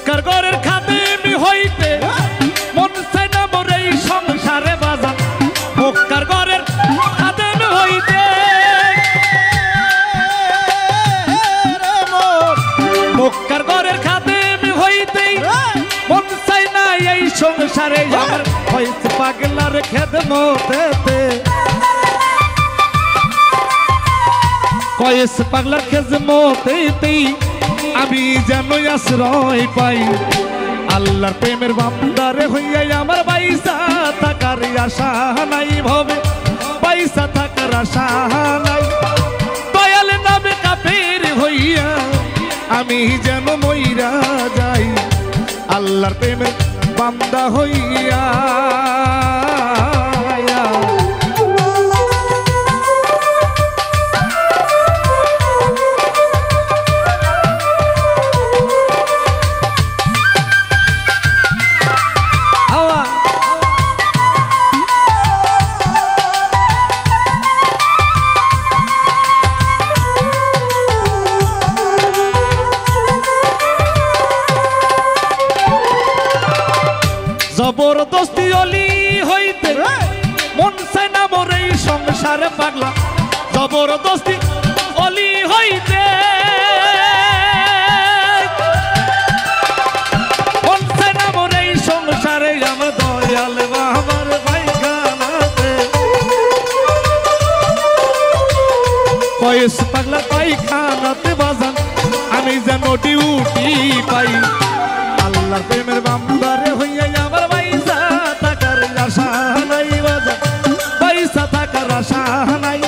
মুক্কার ঘরের খাদেমি হইতে মন চাই না মোর এই সংসারে বাজান মুক্কার ঘরের খাদেমি হইতে মুক্কার ঘরের খাদেমি হইতে মন চাই না এই সংসারে আমার হইছে পাগলার খেদমতেতে কয়েস পাগলার খেদমতেতেই আমি যেন আশ্রয় পাই আল্লাহর প্রেমের বান্দারে হইয়া আমার বাইসা থাকার আশা নাই ভবে বাইসা থাকার আশা নাই দয়াল নামে কাফের হইয়া আমি যেন মইরা যাই আল্লাহর প্রেমের বান্দা হইয়া জবরদস্তি অলি হইতে মন চাই না মোর এই সংসারে পাগলা জবরদস্তি অলি হইতে মন চাই না মোর এই সংসারে আমার দয়াল বাবার পায়খানাতে কয়েস পাগলার পায়খানাতে বাজান আমি যেন ডিউটি পাই আল্লাহর প্রেমের বান্দারে হইয়া আমার বাইসা থাকার আশা নাই বাজান বাইসা থাকার আশা নাই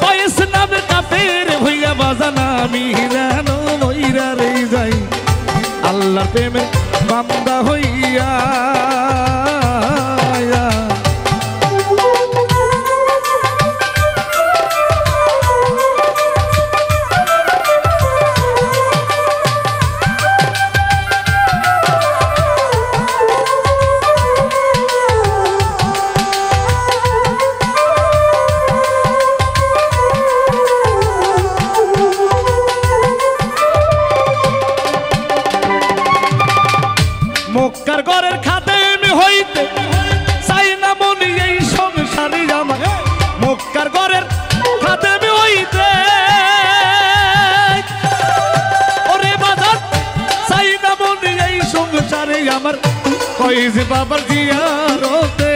কয়েস নামে কাফের হইয়া বাজান আমি যেন মইরা রে যাই আল্লাহর প্রেমের বান্দা হইয়া মুক্কার ঘরের খাদেমি হইতে চাই না মনি এই সংসারে আমার মুক্কার ঘরের খাদেমি হইতে ওরে বাজার চাই না মনি এই সংসারে আমার কইছে বাবার জিয়ারতে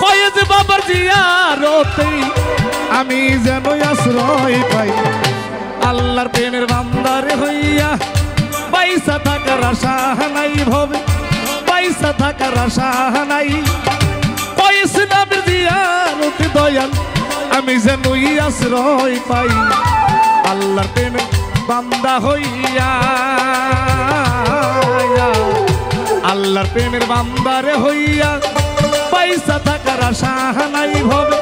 কইছে বাবার জিয়ারতে আমি যেন আশ্রয় পাই আল্লাহর প্রেমের বান্দারে হইয়া বাইসা থাকার আশা নাই ভবে বাইসা থাকার আশা নাই কয়েস নামের জিয়ারতে দয়াল আমি যেন আশ্রয় পাই আল্লাহর প্রেমের বান্দা হইয়া আল্লাহর প্রেমের বান্দারে হইয়া বাইসা থাকার আশা নাই ভবে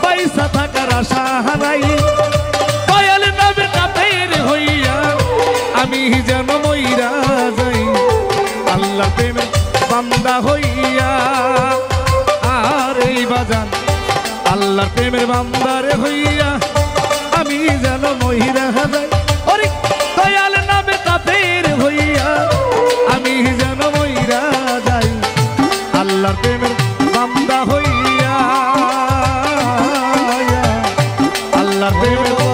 বাইসা থাকার আশা নাই দয়াল নামে কাফের হইয়া আমি যেন মইরা যাই আল্লাহর প্রেমের বান্দা হইয়া আর এই বাজান আল্লাহর প্রেমের বান্দারে হইয়া আমি যেন মইরা যাই ওরে দয়াল নামে কাফের হইয়া আমি যেন মইরা যাই আল্লাহর প্রেমের বান্দা হইয়া আল্লাহর প্রেমের